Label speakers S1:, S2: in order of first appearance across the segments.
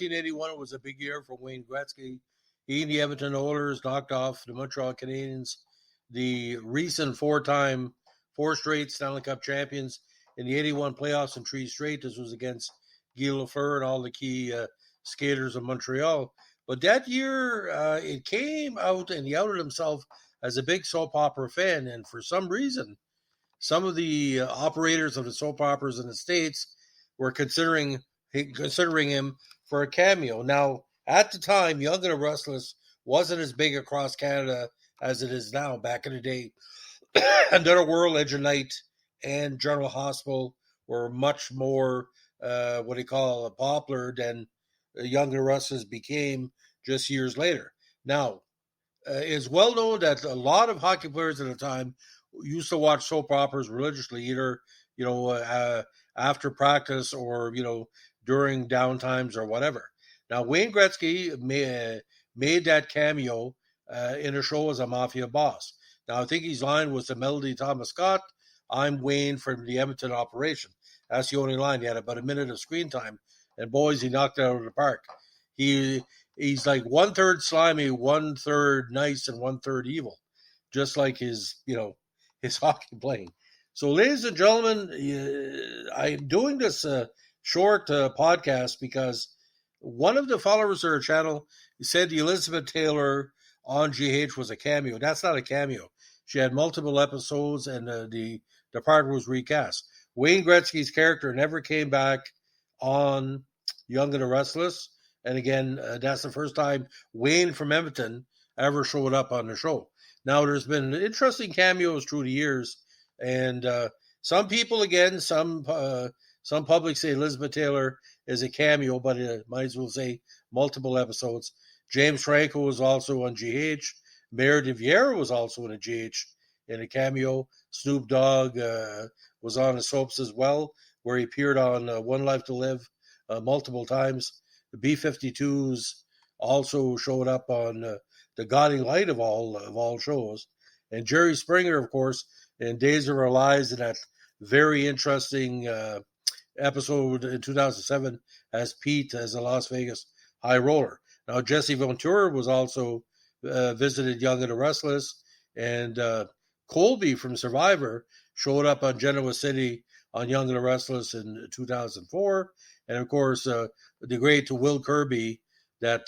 S1: 1981 was a big year for Wayne Gretzky. He and the Edmonton Oilers knocked off the Montreal Canadiens, the recent four straight Stanley Cup champions in the 81 playoffs and three straight. This was against Guy Lafleur and all the key skaters of Montreal. But that year, it came out and he outed himself as a big soap opera fan. And for some reason, some of the operators of the soap operas in the States were considering him for a cameo. Now, at the time, Young and the Restless wasn't as big across Canada as it is now. Back in the day, Another World, Edge of Night, and General Hospital were much more, popular than Young and the Restless became just years later. Now, it's well known that a lot of hockey players at the time used to watch soap operas religiously, either after practice or during downtimes or whatever. Now, Wayne Gretzky made that cameo in a show as a mafia boss. Now, I think his line was to Melody Thomas Scott, "I'm Wayne from the Edmonton operation." That's the only line. He had about a minute of screen time, and boys, he knocked it out of the park. He's like 1/3 slimy, 1/3 nice, and 1/3 evil, just like his hockey playing. So, ladies and gentlemen, I'm doing this short podcast because one of the followers of our channel said the Elizabeth Taylor on GH was a cameo. That's not a cameo. She had multiple episodes, and the part was recast. Wayne Gretzky's character never came back on Young and the Restless. And again, that's the first time Wayne from Edmonton ever showed up on the show. Now, there's been interesting cameos through the years. And some people, again, some public say Elizabeth Taylor is a cameo, but it might as well say multiple episodes. James Franco was also on GH. Meredith Vieira was also in a GH in a cameo. Snoop Dogg was on the soaps as well, where he appeared on One Life to Live multiple times. The B-52s also showed up on the Guiding Light of all shows. And Jerry Springer, of course, in Days of Our Lives, in that very interesting episode in 2007 as Pete, as a Las Vegas high roller. Now, Jesse Ventura was also visited Young and the Restless, and Colby from Survivor showed up on Genoa City on Young and the Restless in 2004. And, of course, the great Will Kirby, that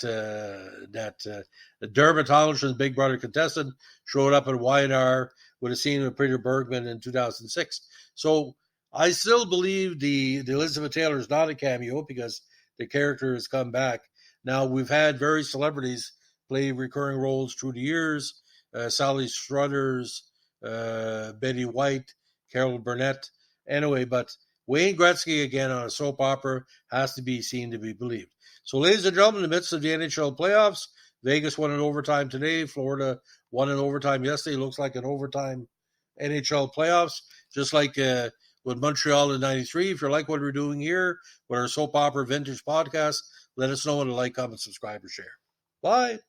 S1: dermatologist, Big Brother contestant, showed up at Y&R with a scene with Peter Bergman in 2006. So I still believe the Elizabeth Taylor is not a cameo because the character has come back. Now, we've had various celebrities play recurring roles through the years. Sally Struthers, Betty White, Carol Burnett. Anyway, but Wayne Gretzky, again, on a soap opera, has to be seen to be believed. So, ladies and gentlemen, in the midst of the NHL playoffs, Vegas won in overtime today. Florida won in overtime yesterday. Looks like an overtime NHL playoffs, just like with Montreal in 93. If you like what we're doing here with our Soap Opera Vintage podcast, let us know and like, comment, subscribe, or share. Bye.